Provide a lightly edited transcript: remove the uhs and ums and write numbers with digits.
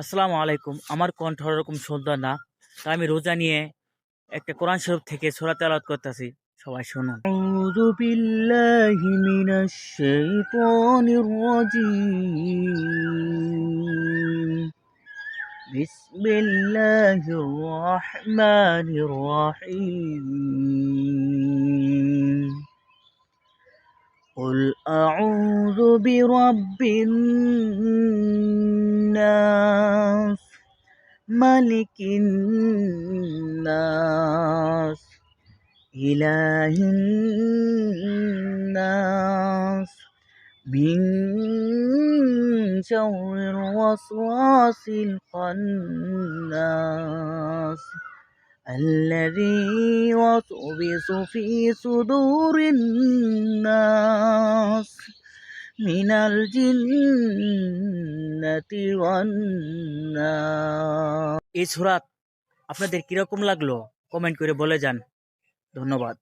আসসালামু আলাইকুম। আমার কণ্ঠ ওরকম সুন্দর না, তাই আমি রোজা নিয়ে একটা কোরআন শরীফ থেকে সূরা তেলাওয়াত করতেছি। সবাই শুনুন। আউযু বিল্লাহি মিনাশ শাইতানির রাজীম। বিসমিল্লাহির রাহমানির রাহিম। قل أعوذ برب الناس ملك الناس إله الناس من شر الوسواس الخناس الذي يوسوس في صدور الناس মিনাল জিন্নাতি ওয়ান নাস। এই সূরা আপনাদের কিরকম লাগলো কমেন্ট করে বলে যান। ধন্যবাদ।